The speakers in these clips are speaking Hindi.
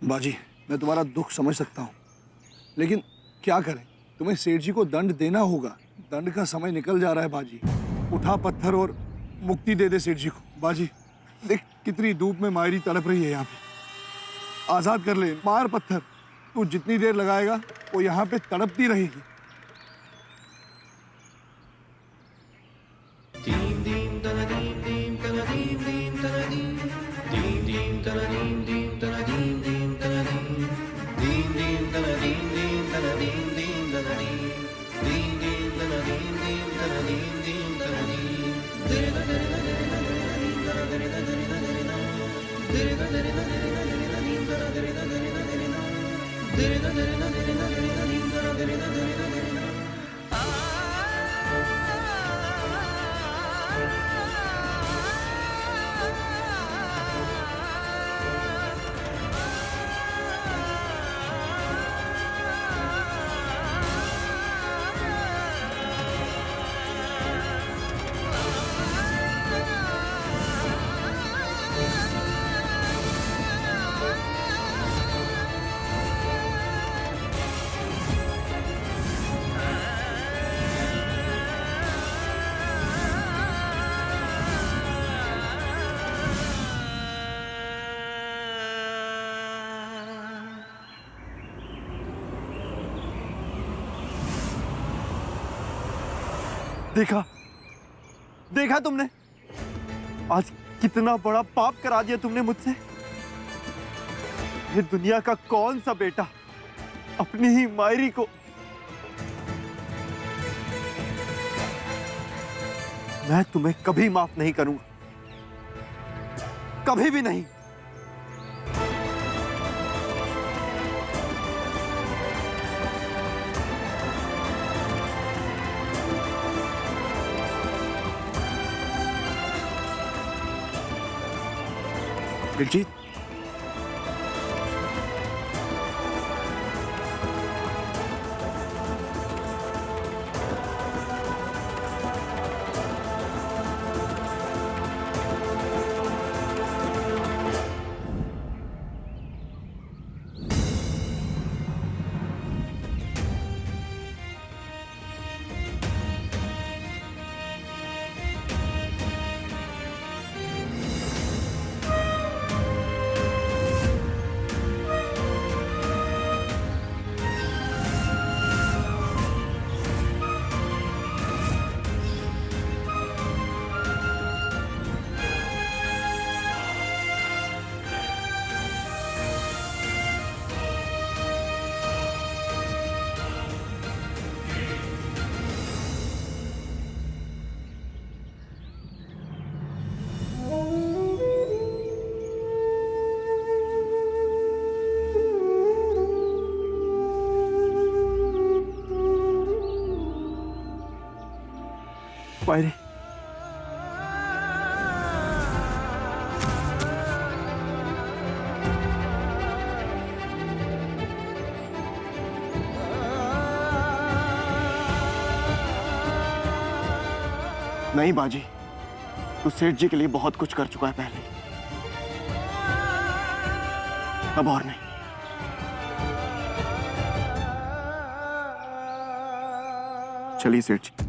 बाजी, मैं तुम्हारा दुख समझ सकता हूँ, लेकिन क्या करें, तुम्हें सेठ जी को दंड देना होगा। दंड का समय निकल जा रहा है बाजी। उठा पत्थर और मुक्ति दे दे सेठ जी को। बाजी देख, कितनी धूप में मायरी तड़प रही है यहाँ पे। आजाद कर ले, मार पत्थर। तू जितनी देर लगाएगा वो यहाँ पे तड़पती रहेगी। देखा देखा तुमने, आज कितना बड़ा पाप करा दिया तुमने मुझसे। ये दुनिया का कौन सा बेटा अपनी ही मायरी को। मैं तुम्हें कभी माफ नहीं करूंगा, कभी भी नहीं। दिलजीत, मायरी, नहीं बाजी, तू सेठ जी के लिए बहुत कुछ कर चुका है पहले, अब और नहीं। चलिए सेठ जी।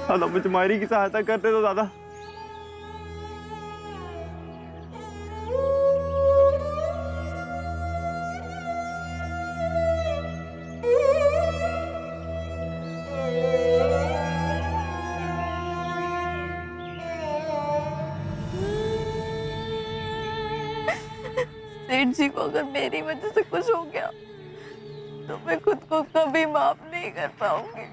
दादा, मुझे मायरी की सहायता करते दो दादा। सेठ जी को अगर मेरी वजह से कुछ हो गया तो मैं खुद को कभी माफ नहीं कर पाऊंगी।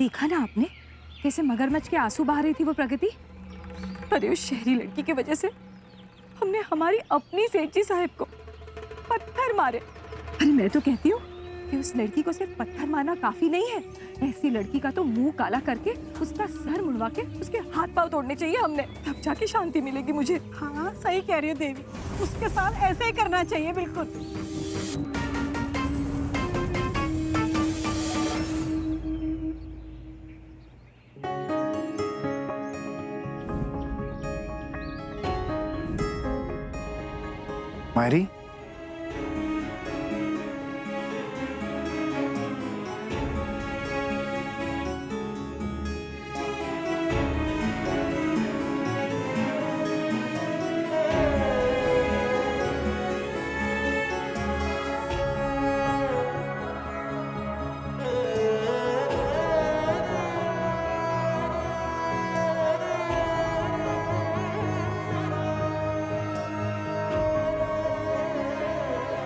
देखा ना आपने कैसे मगरमच्छ के आंसू बहा रही थी वो प्रगति। अरे उस शहरी लड़की की वजह से हमने हमारी अपनी सेठ जी साहब को पत्थर मारे। अरे मैं तो कहती हूँ कि उस लड़की को सिर्फ पत्थर मारना काफी नहीं है, ऐसी लड़की का तो मुंह काला करके उसका सर मुड़वा के उसके हाथ पांव तोड़ने चाहिए हमने, तब जाके शांति मिलेगी मुझे। हाँ सही कह रही हो देवी, उसके साथ ऐसे ही करना चाहिए बिल्कुल। मायरी,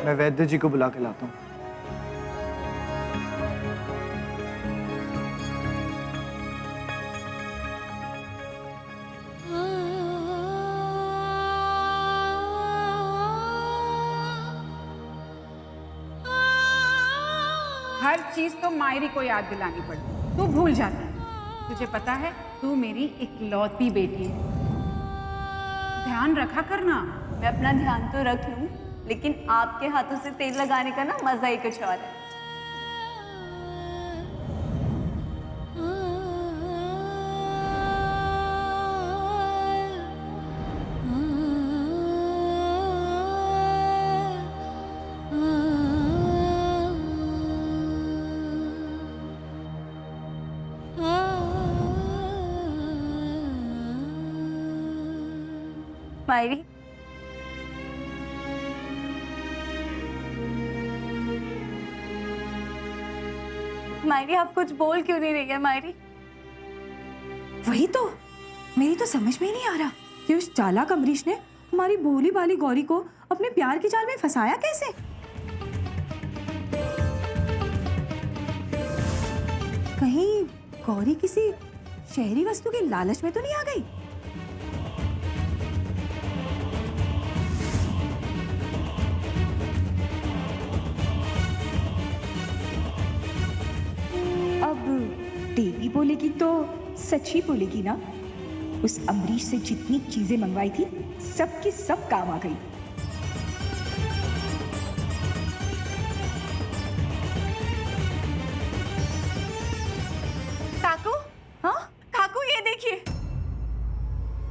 मैं वैद्य जी को बुला के लाता हूँ। हर चीज तो मायरी को याद दिलानी पड़ती, तू भूल जाता है। तुझे पता है तू मेरी इकलौती बेटी है, ध्यान रखा करना। मैं अपना ध्यान तो रख लूं, लेकिन आपके हाथों से तेल लगाने का ना मजा ही कुछ और है। मायरी, मायरी आप कुछ बोल क्यों नहीं रही है मायरी? वही तो मेरी तो समझ में ही नहीं आ रहा कि उस चालाक अमरीश ने हमारी भोली भाली गौरी को अपने प्यार की जाल में फंसाया कैसे। कहीं गौरी किसी शहरी वस्तु के लालच में तो नहीं आ गई? अब देवी बोलेगी तो सच ही बोलेगी ना। उस अमरीश से जितनी चीजें मंगवाई थी सब की सब काम आ गई। काकू, हाँ काकू ये देखिए,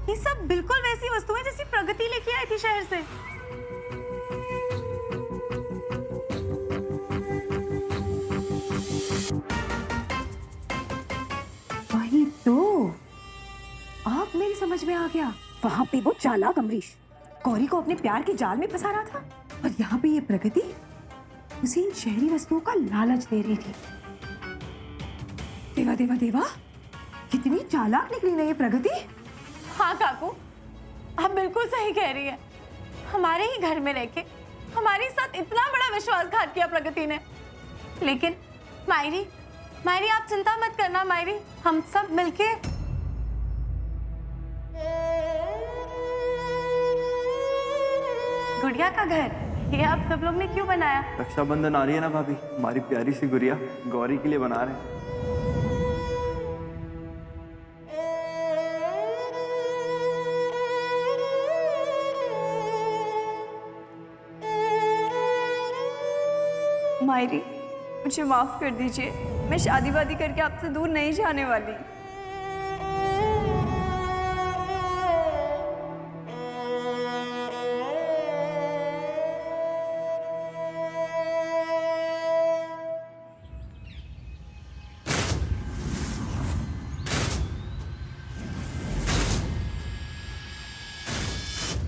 ये सब बिल्कुल वैसी वस्तुएं जैसी प्रगति लेके आई थी शहर से। वही तो, अब मेरी समझ में आ गया। वहां पे वो चालाक अमरीश गौरी को अपने प्यार के जाल में फंसा रहा था, और यहाँ पे ये प्रगति उसे इन शहरी वस्तुओं का लालच दे रही थी। देवा देवा देवा, कितनी चालाक निकली ना ये प्रगति। हाँ काकू, आप बिल्कुल सही कह रही है। हमारे ही घर में रह के हमारे साथ इतना बड़ा विश्वासघात किया प्रगति ने। लेकिन मायरी, मायरी आप चिंता मत करना मायरी, हम सब मिलके गुड़िया का घर ये आप सब लोग ने क्यों बनाया? रक्षाबंधन आ रही है ना भाभी, हमारी प्यारी सी गुड़िया गौरी के लिए बना रहे हैं। मायरी मुझे माफ कर दीजिए, मैं शादी वादी करके आपसे दूर नहीं जाने वाली।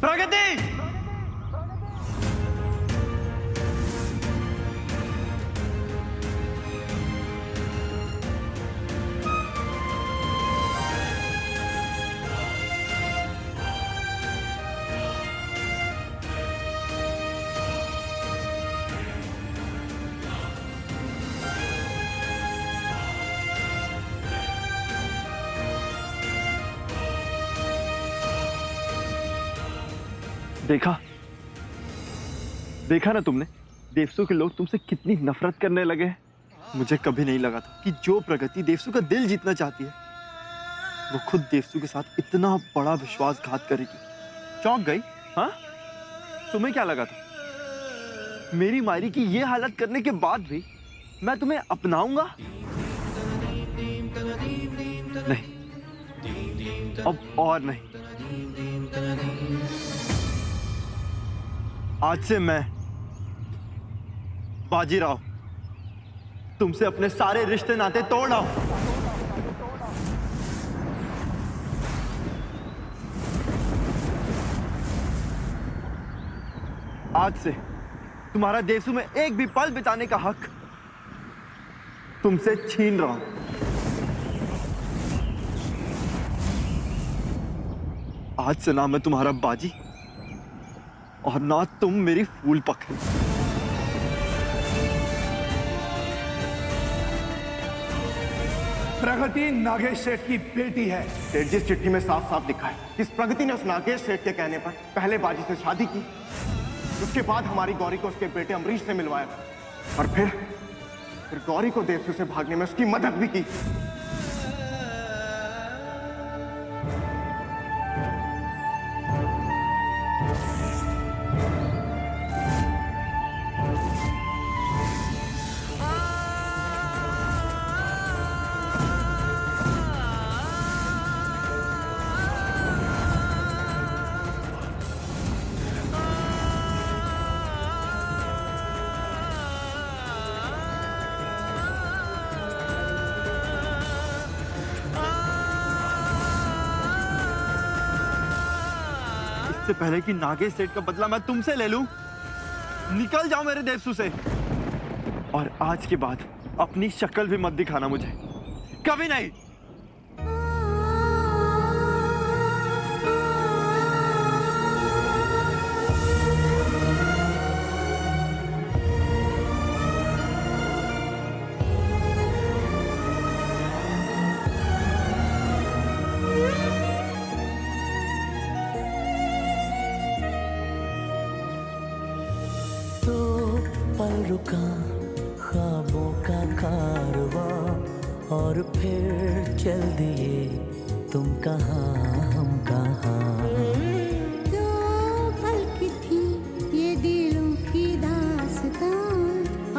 प्रगति! देखा देखा ना तुमने, देवसू के लोग तुमसे कितनी नफरत करने लगे हैं। मुझे कभी नहीं लगा था कि जो प्रगति देवसू का दिल जीतना चाहती है वो खुद देवसू के साथ इतना बड़ा विश्वासघात करेगी। चौंक गई? हाँ, तुम्हें क्या लगा था मेरी मायरी की ये हालत करने के बाद भी मैं तुम्हें अपनाऊंगा? नहीं, अब और नहीं। आज से मैं बाजीराव तुमसे अपने सारे रिश्ते नाते तोड़ रहा हूं। आज से तुम्हारा देवसू में एक भी पल बिताने का हक तुमसे छीन रहा हूं। आज से ना मैं तुम्हारा बाजी और ना तुम मेरी फूल पकड़ी। प्रगति नागेश सेठ की बेटी है। सेठ जी, इस चिट्ठी में साफ साफ लिखा है कि इस प्रगति ने उस नागेश सेठ के कहने पर पहले बाजी से शादी की, उसके बाद हमारी गौरी को उसके बेटे अमरीश से मिलवाया और फिर गौरी को देवसू से भागने में उसकी मदद भी की। इससे पहले कि नागेश सेठ का बदला मैं तुमसे ले लूं, निकल जाओ मेरे देवसू से। और आज के बाद अपनी शक्ल भी मत दिखाना मुझे, कभी नहीं। पल रुका ख्वाबों का कारवां और फिर चल दिए तुम कहाँ हम कहाँ। दो पल की थी ये दिलों की दास्तां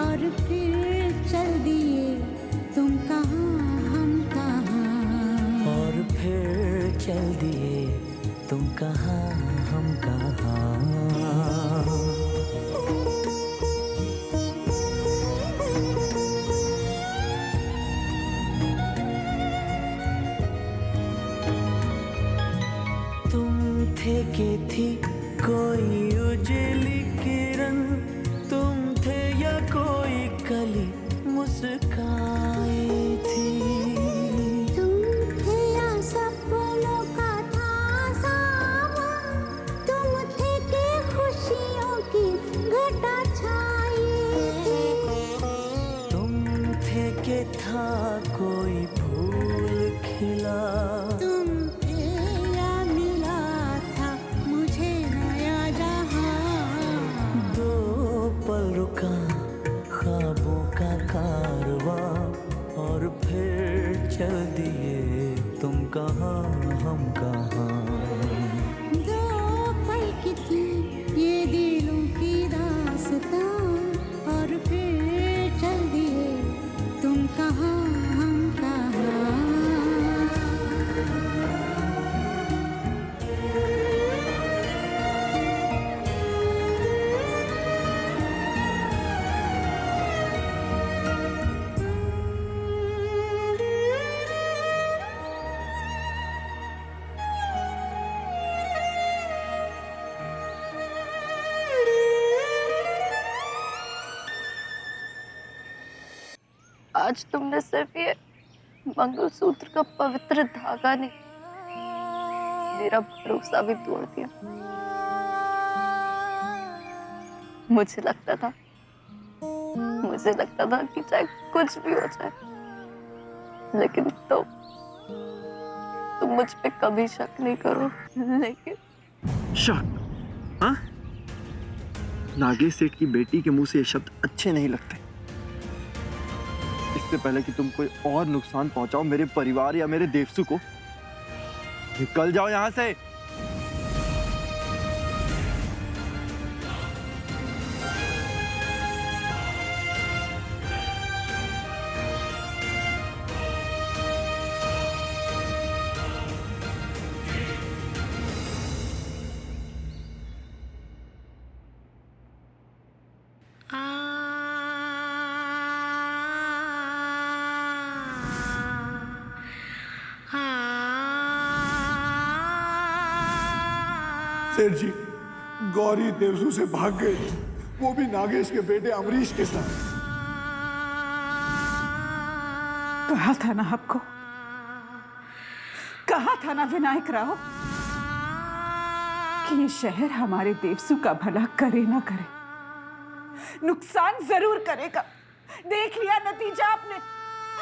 और फिर चल दिए तुम कहाँ हम कहाँ। और फिर चल दिए तुम कहाँ हम कहाँ। के थी कोई उजली किरण, तुम थे या कोई कली मुस्काई थी। तुम थे या सपनों का था सावन, तुम थे के खुशियों की घटा छाई थी। तुम थे के था कोई फूल खिला, ख्वाबों का कारवां और फिर चल दिए तुम कहाँ हम कहाँ। दो पल की थी ये दिलों की दास्तां और फिर चल दिए तुम कहाँ हम कहाँ। आज तुमने सिर्फ ये मंगलसूत्र का पवित्र धागा नहीं, मेरा भरोसा भी तोड़ दिया। मुझे लगता था कि चाहे कुछ भी हो जाए, लेकिन तुम मुझ पे कभी शक नहीं करो। लेकिन हाँ? नागेश सेठ की बेटी के मुंह से ये शब्द अच्छे नहीं लगते। इससे पहले कि तुम कोई और नुकसान पहुंचाओ मेरे परिवार या मेरे देवसु को, निकल जाओ यहां से। सेठ जी, गौरी देवसू से भाग गई, वो भी नागेश के बेटे अमरीश के साथ। कहा था ना आपको, कहा था ना विनायक राव कि ये शहर हमारे देवसू का भला करे ना करे, नुकसान जरूर करेगा। देख लिया नतीजा आपने,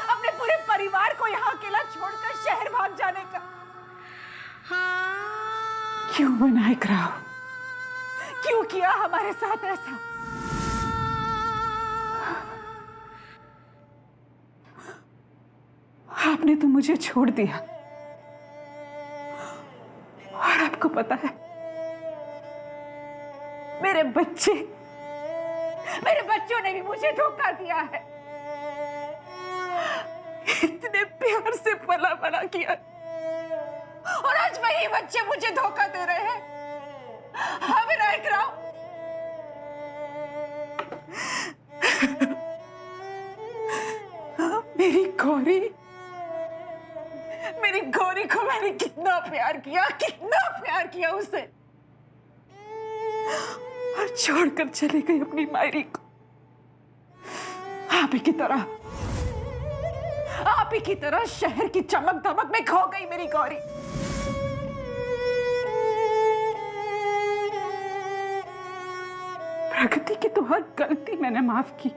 अपने पूरे परिवार को यहाँ अकेला छोड़कर शहर भाग जाने का। क्यों विनायक राव, क्यों किया हमारे साथ ऐसा? आपने तो मुझे छोड़ दिया और आपको पता है मेरे बच्चों ने भी मुझे धोखा दिया है। इतने प्यार से पला बड़ा किया और आज वही बच्चे मुझे धोखा दे रहे हैं। हाँ विनायक राव, मेरी गौरी को मैंने कितना प्यार किया उसे, और छोड़कर चली गई अपनी मायरी को। आप ही की तरह शहर की चमक धमक में खो गई मेरी गौरी। प्रगति की तो हर गलती मैंने माफ की,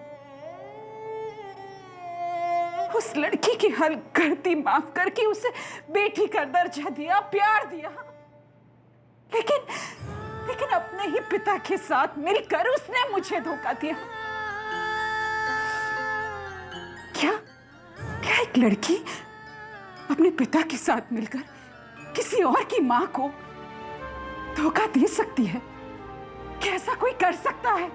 उस लड़की की हर गलती माफ करके उसे बेटी का दर्जा दिया, प्यार दिया, लेकिन अपने ही पिता के साथ मिलकर उसने मुझे धोखा दिया। क्या एक लड़की अपने पिता के साथ मिलकर किसी और की मां को धोखा दे सकती है? क्या ऐसा कोई कर सकता है?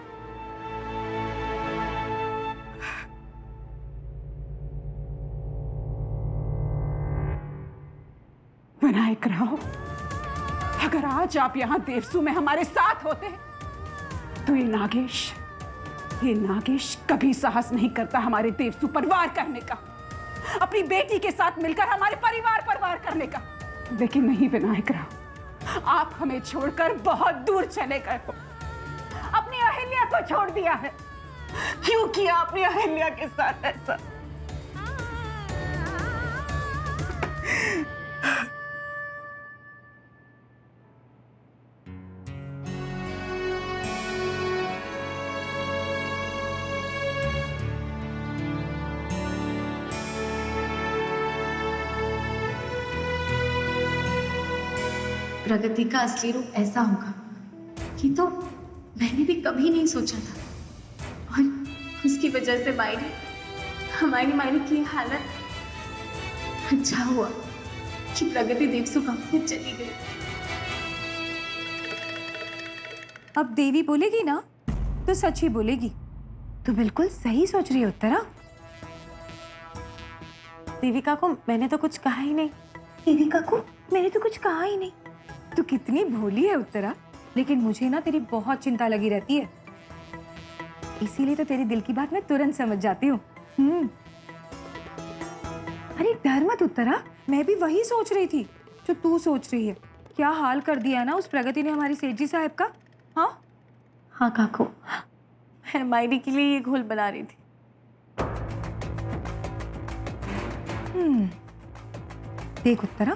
विनायक राव, अगर आज आप यहां देवसू में हमारे साथ होते तो ये नागेश कभी साहस नहीं करता हमारे देवसू पर वार करने का, अपनी बेटी के साथ मिलकर हमारे परिवार पर वार करने का। लेकिन नहीं विनायक राव, आप हमें छोड़कर बहुत दूर चले गए हो, अपनी अहिल्या को छोड़ दिया है। क्यों किया अपनी अहिल्या के साथ ऐसा? प्रगति का असली रूप ऐसा होगा कि तो मैंने भी कभी नहीं सोचा था, और उसकी वजह से हमारी मायरी की हालत। अच्छा हुआ कि प्रगति देवसू गांव से चली गई। अब देवी बोलेगी ना तो सच ही बोलेगी। तो बिल्कुल सही सोच रही है उत्तरा। देविका को मैंने तो कुछ कहा ही नहीं। देविका को मैंने तो कुछ कहा ही नहीं। तू कितनी भोली है उत्तरा, लेकिन मुझे ना तेरी बहुत चिंता लगी रहती है, इसीलिए तो तेरी दिल की बात मैं तुरंत समझ जाती हूँ। अरे डर मत उत्तरा, मैं भी वही सोच रही थी जो तू सोच रही है। क्या हाल कर दिया ना उस प्रगति ने हमारी सेठ जी साहब का। हाँ काकू, मैं मायरी के लिए ये घोल बना रही थी। देख उत्तरा,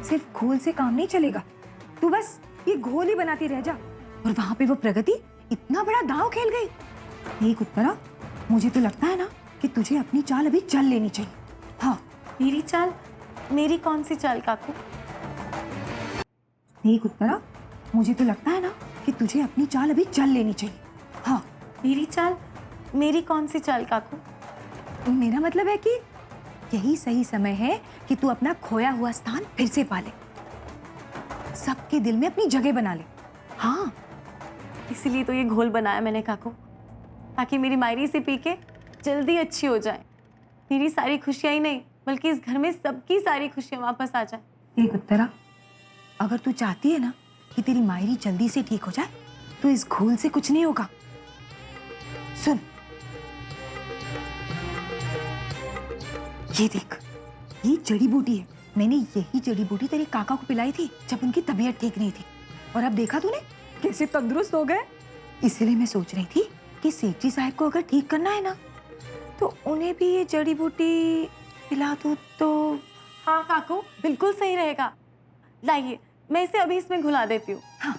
सिर्फ घोल से काम नहीं चलेगा, तू बस ये घोल ही बनाती रह जा। और वहां पे वो प्रगति इतना बड़ा दांव खेल गई। देख उत्तरा, मुझे तो लगता है ना कि तुझे अपनी चाल अभी चल लेनी चाहिए। हाँ, मेरी चाल? मेरी कौन सी चाल काकू? देख उत्तरा, मुझे तो लगता है ना कि तुझे अपनी चाल अभी चल लेनी चाहिए। हाँ, मेरी चाल? मेरी कौन सी चाल काकू? मेरा मतलब है कि यही सही समय है कि तू अपना खोया हुआ स्थान फिर से पाले, सबके दिल में अपनी जगह बना ले। हाँ, इसीलिए तो ये घोल बनाया मैंने काकू, ताकि मेरी मायरी से पी के जल्दी अच्छी हो जाए। मेरी सारी खुशियां ही नहीं बल्कि इस घर में सबकी सारी खुशियां वापस आ जाए। देख उत्तरा, अगर तू चाहती है ना कि तेरी मायरी जल्दी से ठीक हो जाए तो इस घोल से कुछ नहीं होगा। सुन, ये देख, ये जड़ी बूटी है। मैंने यही जड़ी बूटी तेरे काका को पिलाई थी जब उनकी तबीयत ठीक नहीं थी, और अब देखा तूने कैसे तंदुरुस्त हो गए। इसीलिए मैं सोच रही थी कि सेठ जी साहब को अगर ठीक करना है ना तो उन्हें भी ये जड़ी बूटी पिला दूं तो। हाँ काकू, बिल्कुल सही रहेगा। लाइए, मैं इसे अभी इसमें घुला देती हूँ। हाँ।